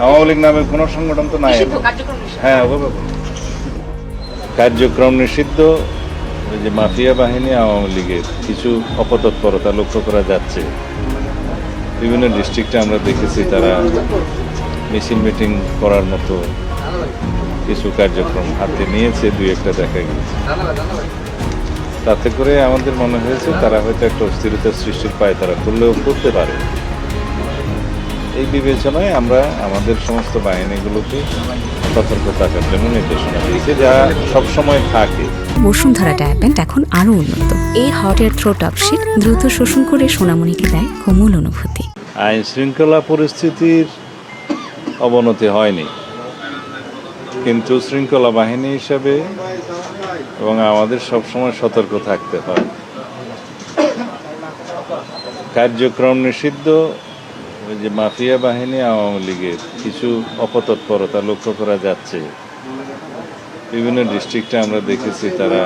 আওয়ামী লীগ নামে কোনো সংগঠন তো নাই। হ্যাঁ, কার্যক্রম নিষিদ্ধ। ওই যে মাফিয়া বাহিনী আওয়ামী লীগের কিছু অপতৎপরতা লক্ষ্য করা যাচ্ছে। বিভিন্ন ডিস্ট্রিক্টে আমরা দেখেছি তারা মিছিল মিটিং করার মতো কিছু কার্যক্রম হাতে নিয়েছে, দুই একটা দেখা গিয়েছে। তাতে করে আমাদের মনে হয়েছে তারা হয়তো একটা অস্থিরতার সৃষ্টির পায় তারা করলেও করতে পারে। এই বিবেচনায় আমরা আমাদের সমস্ত বাহিনীগুলোকে সতর্ক থাকার জন্য নির্দেশনা দিয়েছি, যা সবসময় থাকে। বসুন্ধরা ডায়াপেন্ট এখন আরো উন্নত। এই hot air through top sheet দ্রুত শোষণ করে সোনামণিকে দেয় কোমল অনুভূতি। আইন শৃঙ্খলা পরিস্থিতির অবনতি হয়নি, কিন্তু শৃঙ্খলা বাহিনী হিসাবে এবং আমাদের সবসময় সতর্ক থাকতে হয়। কার্যক্রম নিষিদ্ধ। ওই যে মাফিয়া বাহিনী আওয়ামী লীগের কিছু অপতৎপরতা লক্ষ্য করা যাচ্ছে। বিভিন্ন ডিস্ট্রিক্টে আমরা দেখেছি তারা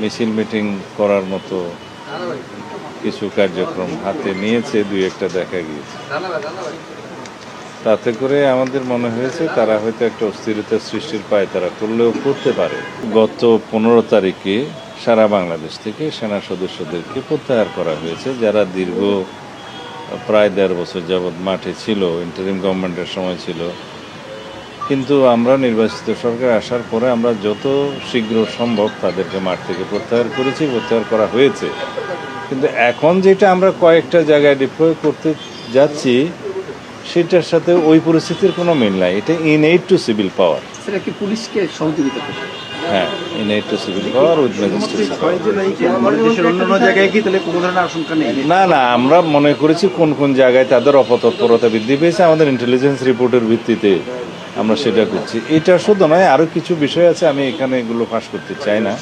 মিছিল মিটিং করার মতো কিছু কার্যক্রম হাতে নিয়েছে, দুই একটা দেখা গিয়েছে। তাতে করে আমাদের মনে হয়েছে তারা হয়তো একটা অস্থিরতার সৃষ্টির পায় তারা করলেও করতে পারে। গত 15 তারিখে সারা বাংলাদেশ থেকে সেনা সদস্যদেরকে প্রত্যাহার করা হয়েছে, যারা দীর্ঘ প্রায় 1.5 বছর যাবৎ মাঠে ছিল, ইন্টারিম গভর্নমেন্টের সময় ছিল। কিন্তু আমরা নির্বাচিত সরকার আসার পরে আমরা যত শীঘ্র সম্ভব তাদেরকে মাঠ থেকে প্রত্যাহার করেছি, প্রত্যাহার করা হয়েছে। কিন্তু এখন যেটা আমরা কয়েকটা জায়গায় ডিপ্লয় করতে যাচ্ছি সেটার সাথে ওই পরিস্থিতির কোনো মিল নাই। এটা ইনএইড টু সিভিল পাওয়ার। সেটা কি পুলিশকে সহযোগিতা করে? হ্যাঁ, in aid to civil power with magistrate. অন্য জায়গায় কি তাহলে কোনো ধরনের আশঙ্কা নেই? না, আমরা মনে করেছি কোন কোন জায়গায় তাদের অপতৎপরতা বৃদ্ধি পেয়েছে, আমাদের ইন্টেলিজেন্স রিপোর্টের ভিত্তিতে আমরা সেটা করছি। এটা শুধু নয়, আরও কিছু বিষয় আছে, আমি এখানে এগুলো ফাঁস করতে চাই না।